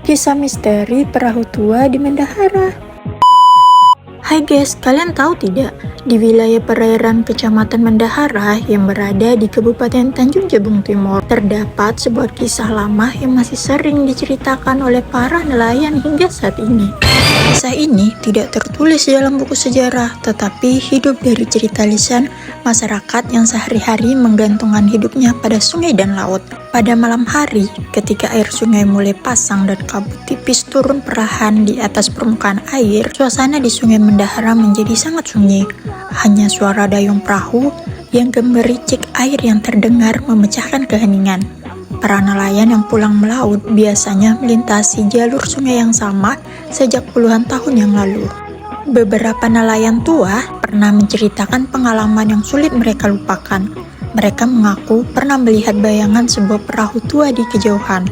Kisah misteri perahu tua di Mendahara. Hai guys, kalian tahu tidak? Di wilayah perairan Kecamatan Mendahara yang berada di Kabupaten Tanjung Jabung Timur, terdapat sebuah kisah lama yang masih sering diceritakan oleh para nelayan hingga saat ini. Kisah ini tidak tertulis dalam buku sejarah, tetapi hidup dari cerita lisan masyarakat yang sehari-hari menggantungkan hidupnya pada sungai dan laut. Pada malam hari, ketika air sungai mulai pasang dan kabut tipis turun perlahan di atas permukaan air, suasana di Sungai Mendahara menjadi sangat sunyi. Hanya suara dayung perahu yang gemericik air yang terdengar memecahkan keheningan. Para nelayan yang pulang melaut biasanya melintasi jalur sungai yang sama sejak puluhan tahun yang lalu. Beberapa nelayan tua pernah menceritakan pengalaman yang sulit mereka lupakan. Mereka mengaku pernah melihat bayangan sebuah perahu tua di kejauhan.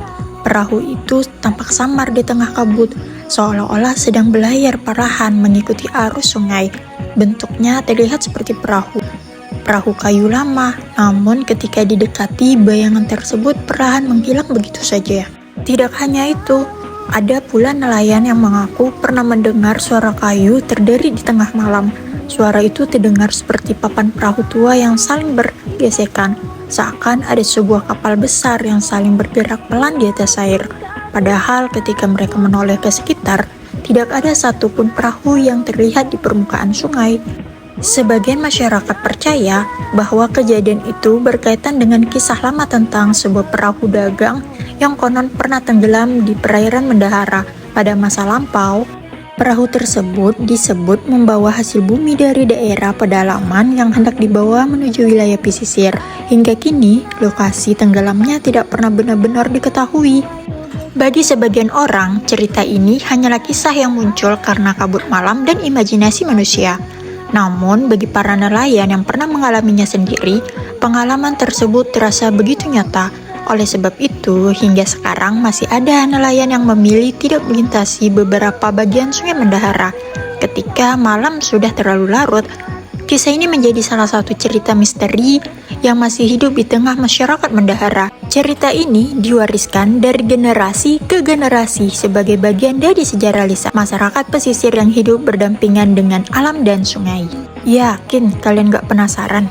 Perahu itu tampak samar di tengah kabut, seolah-olah sedang berlayar perlahan mengikuti arus sungai. Bentuknya terlihat seperti perahu kayu lama, namun ketika didekati, bayangan tersebut perlahan menghilang begitu saja. Tidak hanya itu, ada pula nelayan yang mengaku pernah mendengar suara kayu terderi di tengah malam. Suara itu terdengar seperti papan perahu tua yang saling bergesekan, seakan ada sebuah kapal besar yang saling bergerak pelan di atas air. Padahal ketika mereka menoleh ke sekitar, tidak ada satupun perahu yang terlihat di permukaan sungai. Sebagian masyarakat percaya bahwa kejadian itu berkaitan dengan kisah lama tentang sebuah perahu dagang yang konon pernah tenggelam di perairan Mendahara pada masa lampau. Perahu tersebut disebut membawa hasil bumi dari daerah pedalaman yang hendak dibawa menuju wilayah pesisir. Hingga kini, lokasi tenggelamnya tidak pernah benar-benar diketahui. Bagi sebagian orang, cerita ini hanyalah kisah yang muncul karena kabut malam dan imajinasi manusia. Namun, bagi para nelayan yang pernah mengalaminya sendiri, pengalaman tersebut terasa begitu nyata. Oleh sebab itu, hingga sekarang masih ada nelayan yang memilih tidak melintasi beberapa bagian Sungai Mendahara ketika malam sudah terlalu larut. Kisah ini menjadi salah satu cerita misteri yang masih hidup di tengah masyarakat Mendahara. Cerita ini diwariskan dari generasi ke generasi sebagai bagian dari sejarah lisan masyarakat pesisir yang hidup berdampingan dengan alam dan sungai. Yakin kalian gak penasaran?